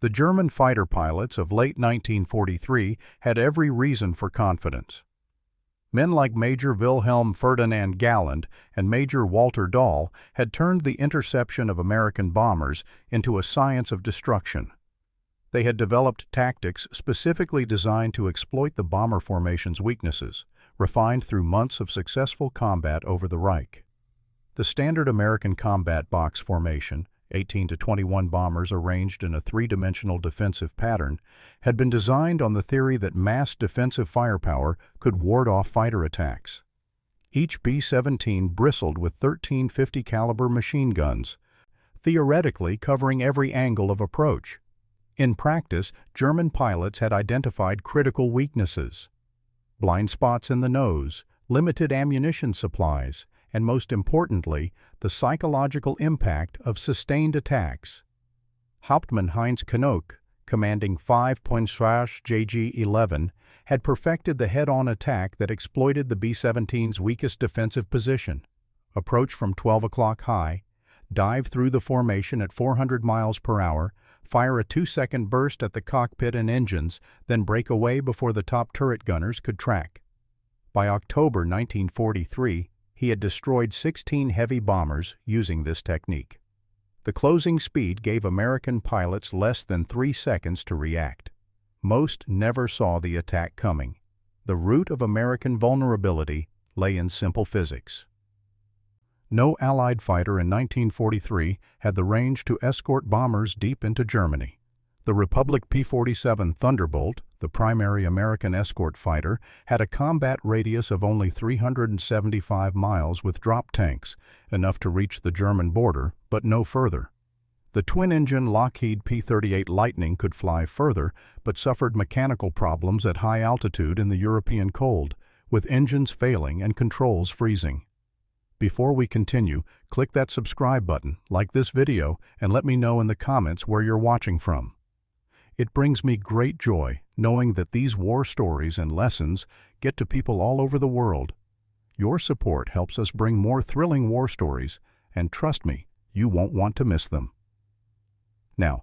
The German fighter pilots of late 1943 had every reason for confidence. Men like Major Wilhelm Ferdinand Galland and Major Walter Dahl had turned the interception of American bombers into a science of destruction. They had developed tactics specifically designed to exploit the bomber formation's weaknesses, refined through months of successful combat over the Reich. The standard American combat box formation, 18 to 21 bombers arranged in a three-dimensional defensive pattern, had been designed on the theory that mass defensive firepower could ward off fighter attacks. Each B-17 bristled with 13 .50 caliber machine guns, theoretically covering every angle of approach. In practice, German pilots had identified critical weaknesses: blind spots in the nose, limited ammunition supplies, and most importantly, the psychological impact of sustained attacks. Hauptmann Heinz Knoke, commanding 5./ JG-11, had perfected the head-on attack that exploited the B-17's weakest defensive position: approach from 12 o'clock high, dive through the formation at 400 miles per hour, fire a 2-second burst at the cockpit and engines, then break away before the top turret gunners could track. By October 1943, he had destroyed 16 heavy bombers using this technique. The closing speed gave American pilots less than 3 seconds to react. Most never saw the attack coming. The root of American vulnerability lay in simple physics. No Allied fighter in 1943 had the range to escort bombers deep into Germany. The Republic P-47 Thunderbolt, the primary American escort fighter, had a combat radius of only 375 miles with drop tanks, enough to reach the German border, but no further. The twin-engine Lockheed P-38 Lightning could fly further, but suffered mechanical problems at high altitude in the European cold, with engines failing and controls freezing. Before we continue, click that subscribe button, like this video, and let me know in the comments where you're watching from. It brings me great joy knowing that these war stories and lessons get to people all over the world. Your support helps us bring more thrilling war stories, and trust me, you won't want to miss them. Now,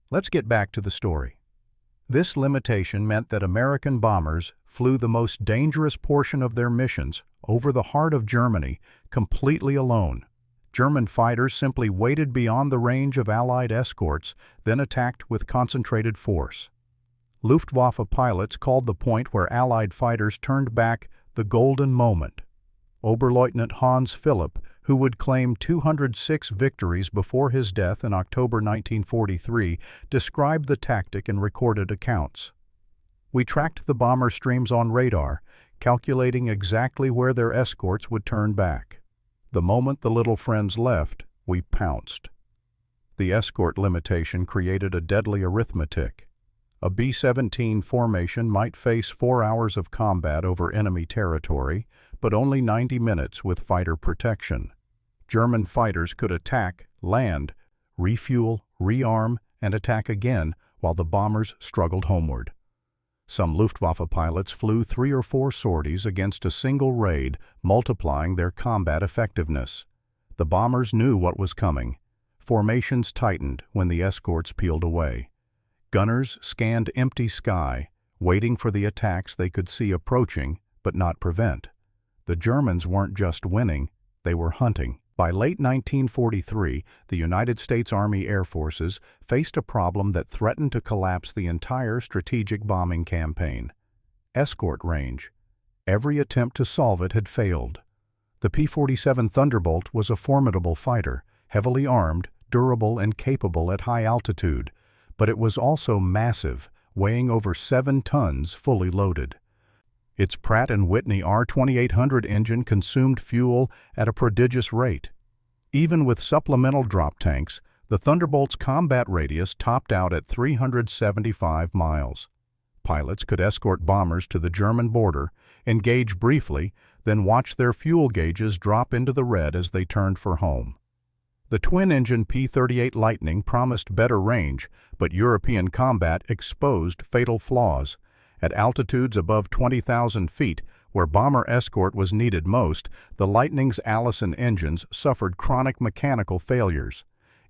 let's get back to the story. This limitation meant that American bombers flew the most dangerous portion of their missions over the heart of Germany completely alone. German fighters simply waited beyond the range of Allied escorts, then attacked with concentrated force. Luftwaffe pilots called the point where Allied fighters turned back the golden moment. Oberleutnant Hans Philipp, who would claim 206 victories before his death in October 1943, described the tactic in recorded accounts. "We tracked the bomber streams on radar, calculating exactly where their escorts would turn back. The moment the little friends left, we pounced." The escort limitation created a deadly arithmetic. A B-17 formation might face 4 hours of combat over enemy territory, but only 90 minutes with fighter protection. German fighters could attack, land, refuel, rearm, and attack again while the bombers struggled homeward. Some Luftwaffe pilots flew 3 or 4 sorties against a single raid, multiplying their combat effectiveness. The bombers knew what was coming. Formations tightened when the escorts peeled away. Gunners scanned empty sky, waiting for the attacks they could see approaching but not prevent. The Germans weren't just winning, they were hunting. By late 1943, the United States Army Air Forces faced a problem that threatened to collapse the entire strategic bombing campaign: escort range. Every attempt to solve it had failed. The P-47 Thunderbolt was a formidable fighter, heavily armed, durable, and capable at high altitude, but it was also massive, weighing over 7 tons fully loaded. Its Pratt & Whitney R-2800 engine consumed fuel at a prodigious rate. Even with supplemental drop tanks, the Thunderbolt's combat radius topped out at 375 miles. Pilots could escort bombers to the German border, engage briefly, then watch their fuel gauges drop into the red as they turned for home. The twin-engine P-38 Lightning promised better range, but European combat exposed fatal flaws. At altitudes above 20,000 feet, where bomber escort was needed most, the Lightning's Allison engines suffered chronic mechanical failures.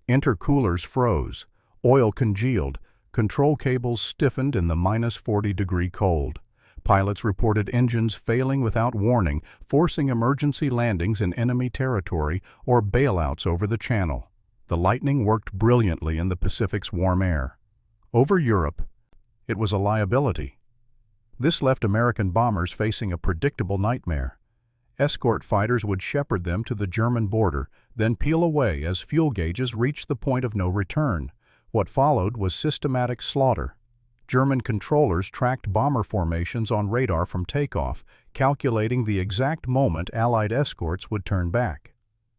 Intercoolers froze, oil congealed, Control cables stiffened in the -40-degree cold. Pilots reported engines failing without warning, forcing emergency landings in enemy territory or bailouts over the channel. The Lightning worked brilliantly in the Pacific's warm air. Over Europe, it was a liability. This left American bombers facing a predictable nightmare. Escort fighters would shepherd them to the German border, then peel away as fuel gauges reached the point of no return. What followed was systematic slaughter. German controllers tracked bomber formations on radar from takeoff, calculating the exact moment Allied escorts would turn back.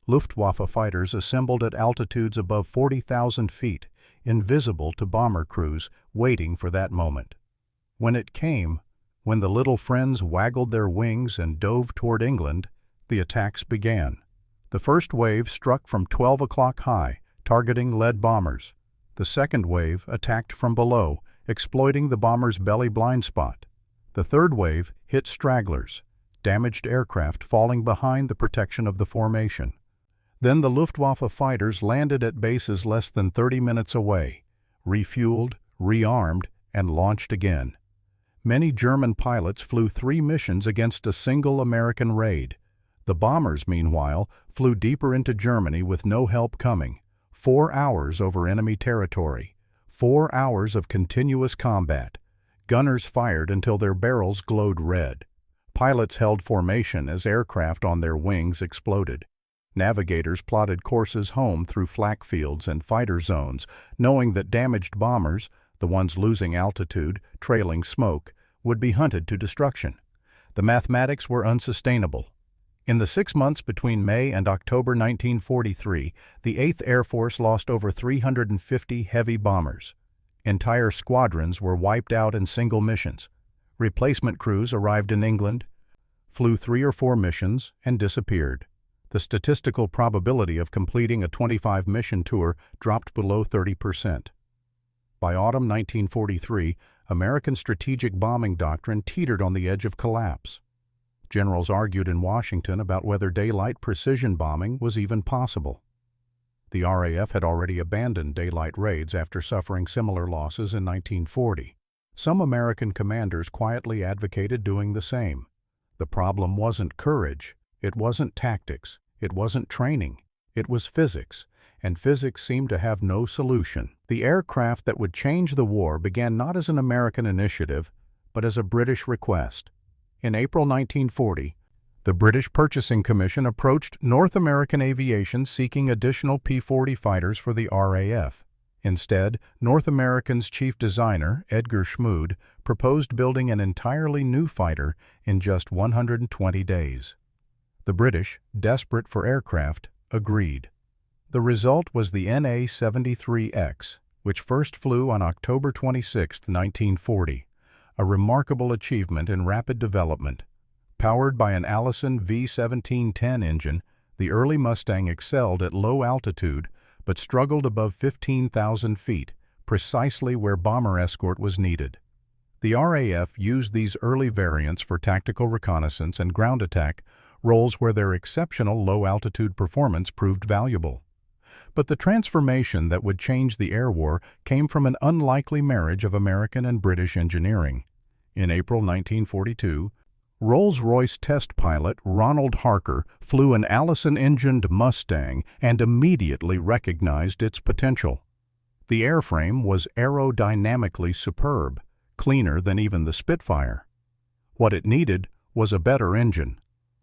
Luftwaffe fighters assembled at altitudes above 40,000 feet, invisible to bomber crews, waiting for that moment. When it came, when the little friends waggled their wings and dove toward England, the attacks began. The first wave struck from 12 o'clock high, targeting lead bombers. The second wave attacked from below, exploiting the bomber's belly blind spot. The third wave hit stragglers, damaged aircraft falling behind the protection of the formation. Then the Luftwaffe fighters landed at bases less than 30 minutes away, refueled, rearmed, and launched again. Many German pilots flew 3 missions against a single American raid. The bombers, meanwhile, flew deeper into Germany with no help coming. 4 hours over enemy territory. 4 hours of continuous combat. Gunners fired until their barrels glowed red. Pilots held formation as aircraft on their wings exploded. Navigators plotted courses home through flak fields and fighter zones, knowing that damaged bombers, the ones losing altitude, trailing smoke, would be hunted to destruction. The mathematics were unsustainable. In the 6 months between May and October 1943, the 8th Air Force lost over 350 heavy bombers. Entire squadrons were wiped out in single missions. Replacement crews arrived in England, flew 3 or 4 missions, and disappeared. The statistical probability of completing a 25-mission tour dropped below 30%. By autumn 1943, American strategic bombing doctrine teetered on the edge of collapse. Generals argued in Washington about whether daylight precision bombing was even possible. The RAF had already abandoned daylight raids after suffering similar losses in 1940. Some American commanders quietly advocated doing the same. The problem wasn't courage, it wasn't tactics, it wasn't training, it was physics, and physics seemed to have no solution. The aircraft that would change the war began not as an American initiative, but as a British request. In April 1940, the British Purchasing Commission approached North American aviation seeking additional P-40 fighters for the RAF. Instead, North American's chief designer, Edgar Schmood, proposed building an entirely new fighter in just 120 days. The British, desperate for aircraft, agreed. The result was the NA-73X, which first flew on October 26, 1940, a remarkable achievement in rapid development. Powered by an Allison V1710 engine, the early Mustang excelled at low altitude but struggled above 15,000 feet, precisely where bomber escort was needed. The RAF used these early variants for tactical reconnaissance and ground attack, roles where their exceptional low-altitude performance proved valuable. But the transformation that would change the air war came from an unlikely marriage of American and British engineering. In April 1942, Rolls-Royce test pilot Ronald Harker flew an Allison-engined Mustang and immediately recognized its potential. The airframe was aerodynamically superb, cleaner than even the Spitfire. What it needed was a better engine.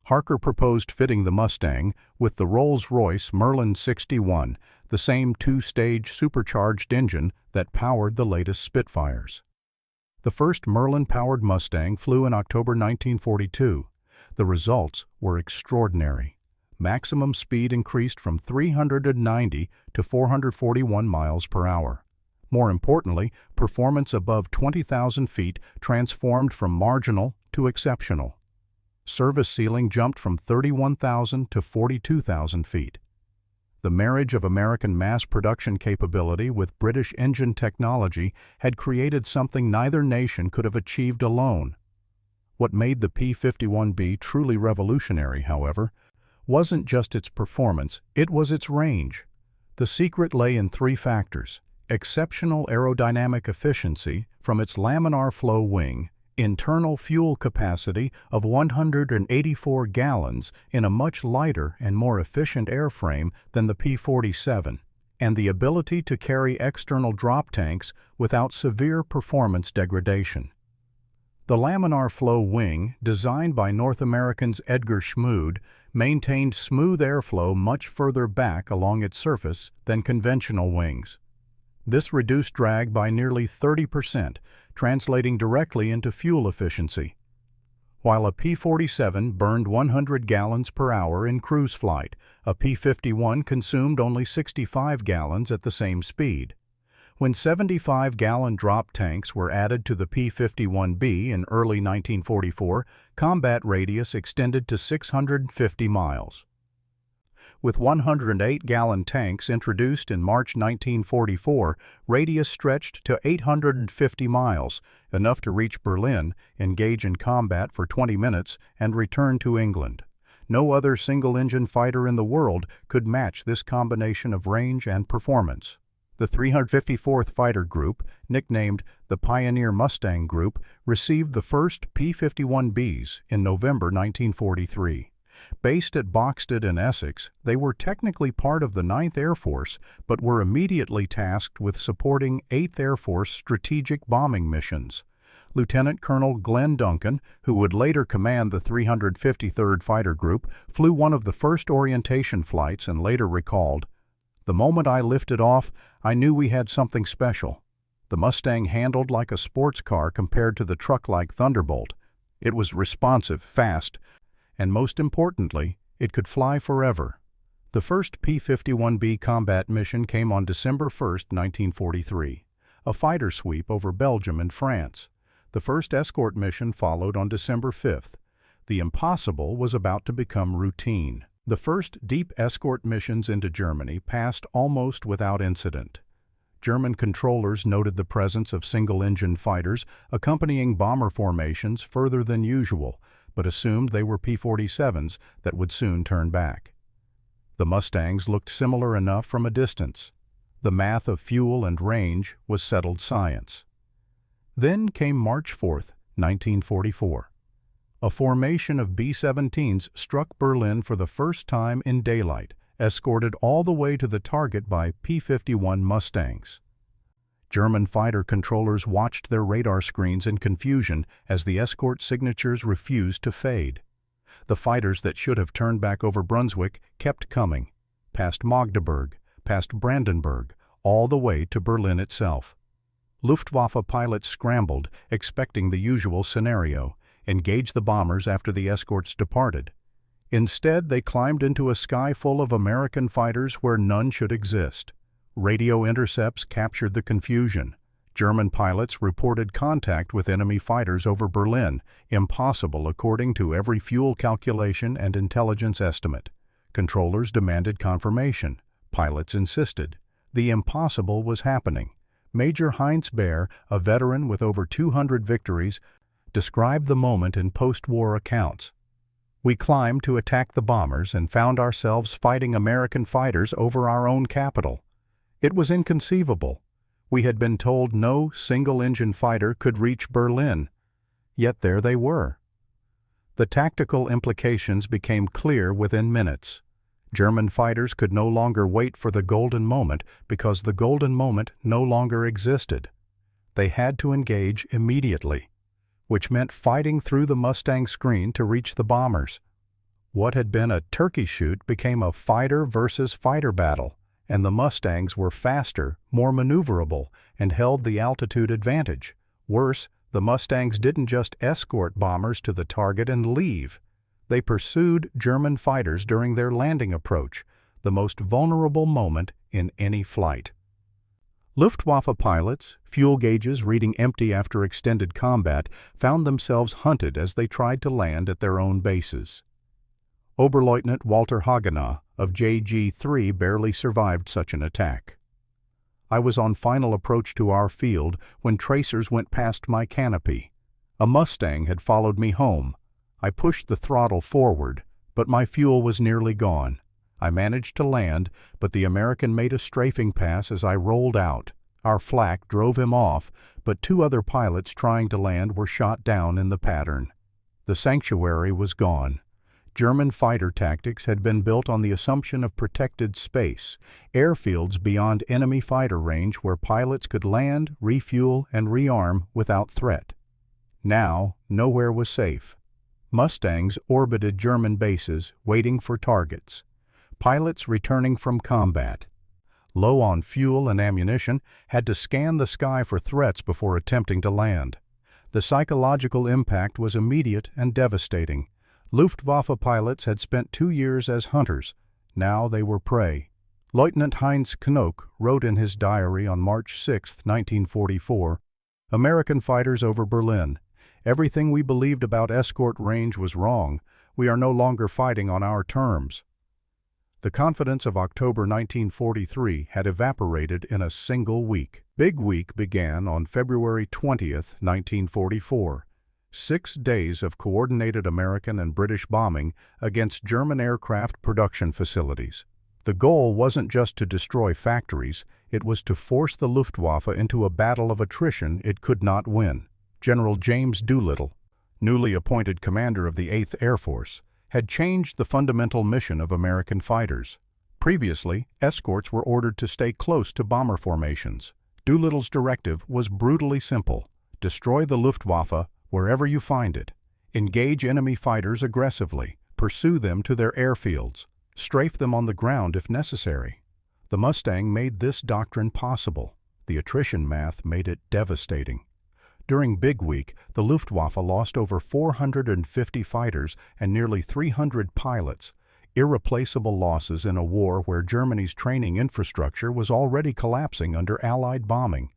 Harker proposed fitting the Mustang with the Rolls-Royce Merlin 61, the same 2-stage supercharged engine that powered the latest Spitfires. The first Merlin-powered Mustang flew in October 1942. The results were extraordinary. Maximum speed increased from 390 to 441 miles per hour. More importantly, performance above 20,000 feet transformed from marginal to exceptional. Service ceiling jumped from 31,000 to 42,000 feet. The marriage of American mass production capability with British engine technology had created something neither nation could have achieved alone. What made the P-51B truly revolutionary, however, wasn't just its performance, it was its range. The secret lay in 3 factors: exceptional aerodynamic efficiency from its laminar flow wing, internal fuel capacity of 184 gallons in a much lighter and more efficient airframe than the P-47, and the ability to carry external drop tanks without severe performance degradation. The laminar flow wing, designed by North Americans Edgar Schmood, maintained smooth airflow much further back along its surface than conventional wings. This reduced drag by nearly 30%, translating directly into fuel efficiency. While a P-47 burned 100 gallons per hour in cruise flight, a P-51 consumed only 65 gallons at the same speed. When 75-gallon drop tanks were added to the P-51B in early 1944, combat radius extended to 650 miles. With 108-gallon tanks introduced in March 1944, radius stretched to 850 miles, enough to reach Berlin, engage in combat for 20 minutes, and return to England. No other single-engine fighter in the world could match this combination of range and performance. The 354th Fighter Group, nicknamed the Pioneer Mustang Group, received the first P-51Bs in November 1943. Based at Boxted in Essex, they were technically part of the 9th Air Force, but were immediately tasked with supporting 8th Air Force strategic bombing missions. Lieutenant Colonel Glenn Duncan, who would later command the 353rd Fighter Group, flew one of the first orientation flights and later recalled, "The moment I lifted off, I knew we had something special. The Mustang handled like a sports car compared to the truck-like Thunderbolt. It was responsive, fast, and most importantly, it could fly forever." The first P-51B combat mission came on December 1, 1943, a fighter sweep over Belgium and France. The first escort mission followed on December 5th. The impossible was about to become routine. The first deep escort missions into Germany passed almost without incident. German controllers noted the presence of single-engine fighters accompanying bomber formations further than usual, but assumed they were P-47s that would soon turn back. The Mustangs looked similar enough from a distance. The math of fuel and range was settled science. Then came March 4, 1944. A formation of B-17s struck Berlin for the first time in daylight, escorted all the way to the target by P-51 Mustangs. German fighter controllers watched their radar screens in confusion as the escort signatures refused to fade. The fighters that should have turned back over Brunswick kept coming, past Magdeburg, past Brandenburg, all the way to Berlin itself. Luftwaffe pilots scrambled, expecting the usual scenario: engage the bombers after the escorts departed. Instead, they climbed into a sky full of American fighters where none should exist. Radio intercepts captured the confusion. German pilots reported contact with enemy fighters over Berlin, impossible according to every fuel calculation and intelligence estimate. Controllers demanded confirmation. Pilots insisted. The impossible was happening. Major Heinz Baer, a veteran with over 200 victories, described the moment in post-war accounts. "We climbed to attack the bombers and found ourselves fighting American fighters over our own capital. It was inconceivable. We had been told no single-engine fighter could reach Berlin. Yet there they were." The tactical implications became clear within minutes. German fighters could no longer wait for the golden moment because the golden moment no longer existed. They had to engage immediately, which meant fighting through the Mustang screen to reach the bombers. What had been a turkey shoot became a fighter versus fighter battle, and the Mustangs were faster, more maneuverable, and held the altitude advantage. Worse, the Mustangs didn't just escort bombers to the target and leave. They pursued German fighters during their landing approach, the most vulnerable moment in any flight. Luftwaffe pilots, fuel gauges reading empty after extended combat, found themselves hunted as they tried to land at their own bases. Oberleutnant Walter Hagenau of JG-3 barely survived such an attack. "I was on final approach to our field when tracers went past my canopy. A Mustang had followed me home. I pushed the throttle forward, but my fuel was nearly gone. I managed to land, but the American made a strafing pass as I rolled out. Our flak drove him off, but 2 other pilots trying to land were shot down in the pattern. The sanctuary was gone. German fighter tactics had been built on the assumption of protected space, airfields beyond enemy fighter range where pilots could land, refuel, and rearm without threat. Now, nowhere was safe. Mustangs orbited German bases, waiting for targets. Pilots returning from combat, low on fuel and ammunition, had to scan the sky for threats before attempting to land. The psychological impact was immediate and devastating. Luftwaffe pilots had spent 2 years as hunters. Now they were prey. Lieutenant Heinz Knoke wrote in his diary on March 6, 1944, "American fighters over Berlin. Everything we believed about escort range was wrong. We are no longer fighting on our terms." The confidence of October 1943 had evaporated in a single week. Big Week began on February 20, 1944. 6 days of coordinated American and British bombing against German aircraft production facilities. The goal wasn't just to destroy factories, it was to force the Luftwaffe into a battle of attrition it could not win. General James Doolittle, newly appointed commander of the 8th Air Force, had changed the fundamental mission of American fighters. Previously, escorts were ordered to stay close to bomber formations. Doolittle's directive was brutally simple: destroy the Luftwaffe wherever you find it. Engage enemy fighters aggressively. Pursue them to their airfields. Strafe them on the ground if necessary. The Mustang made this doctrine possible. The attrition math made it devastating. During Big Week, the Luftwaffe lost over 450 fighters and nearly 300 pilots, irreplaceable losses in a war where Germany's training infrastructure was already collapsing under Allied bombing.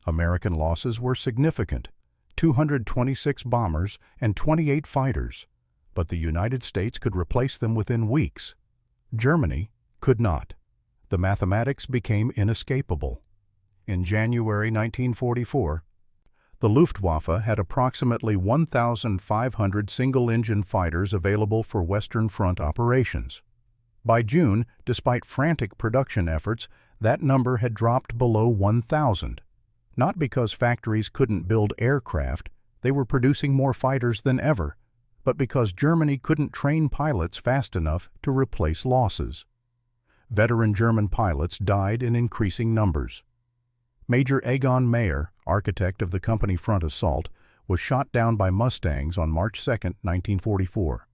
American losses were significant: 226 bombers and 28 fighters, but the United States could replace them within weeks. Germany could not. The mathematics became inescapable. In January 1944, the Luftwaffe had approximately 1,500 single-engine fighters available for Western Front operations. By June, despite frantic production efforts, that number had dropped below 1,000. Not because factories couldn't build aircraft, they were producing more fighters than ever, but because Germany couldn't train pilots fast enough to replace losses. Veteran German pilots died in increasing numbers. Major Egon Mayer, architect of the company front assault, was shot down by Mustangs on March 2, 1944.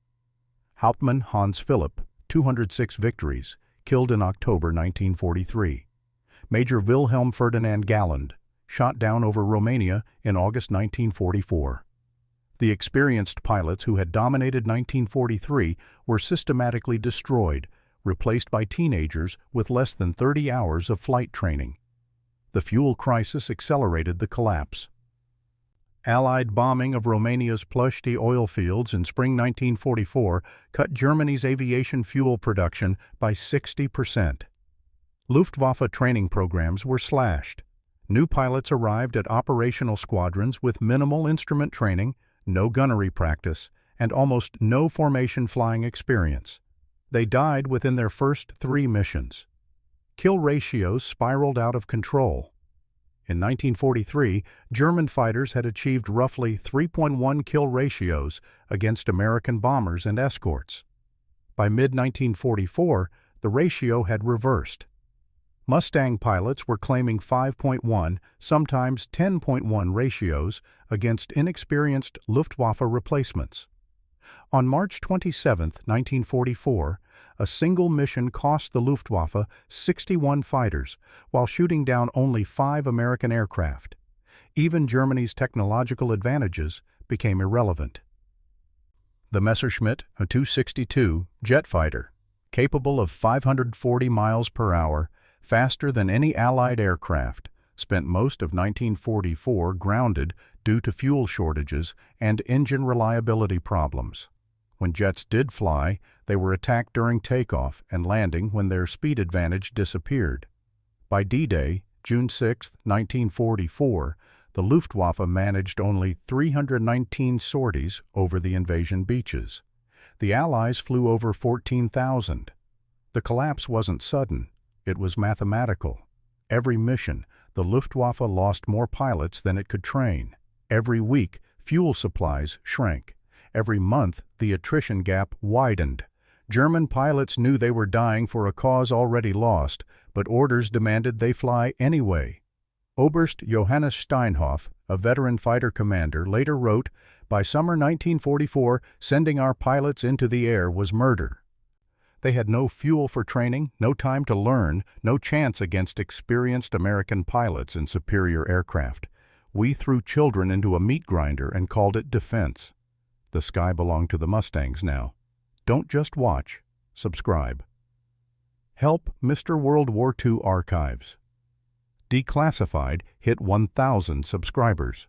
Hauptmann Hans Philipp, 206 victories, killed in October 1943. Major Wilhelm Ferdinand Galland, shot down over Romania in August 1944. The experienced pilots who had dominated 1943 were systematically destroyed, replaced by teenagers with less than 30 hours of flight training. The fuel crisis accelerated the collapse. Allied bombing of Romania's Ploiești oil fields in spring 1944 cut Germany's aviation fuel production by 60%. Luftwaffe training programs were slashed. New pilots arrived at operational squadrons with minimal instrument training, no gunnery practice, and almost no formation flying experience. They died within their first 3 missions. Kill ratios spiraled out of control. In 1943, German fighters had achieved roughly 3.1 kill ratios against American bombers and escorts. By mid-1944, the ratio had reversed. Mustang pilots were claiming 5.1, sometimes 10.1 ratios against inexperienced Luftwaffe replacements. On March 27, 1944, a single mission cost the Luftwaffe 61 fighters while shooting down only 5 American aircraft. Even Germany's technological advantages became irrelevant. The Messerschmitt, a 262 jet fighter, capable of 540 miles per hour, faster than any Allied aircraft, spent most of 1944 grounded due to fuel shortages and engine reliability problems. When jets did fly, they were attacked during takeoff and landing when their speed advantage disappeared. By D-Day, June 6, 1944, the Luftwaffe managed only 319 sorties over the invasion beaches. The Allies flew over 14,000. The collapse wasn't sudden. It was mathematical. Every mission, the Luftwaffe lost more pilots than it could train. Every week, fuel supplies shrank. Every month, the attrition gap widened. German pilots knew they were dying for a cause already lost, but orders demanded they fly anyway. Oberst Johannes Steinhoff, a veteran fighter commander, later wrote, "By summer 1944, sending our pilots into the air was murder." They had no fuel for training, no time to learn, no chance against experienced American pilots in superior aircraft. We threw children into a meat grinder and called it defense. The sky belonged to the Mustangs now. Don't just watch. Subscribe. Help Mr. World War II Archives. Declassified hit 1,000 subscribers.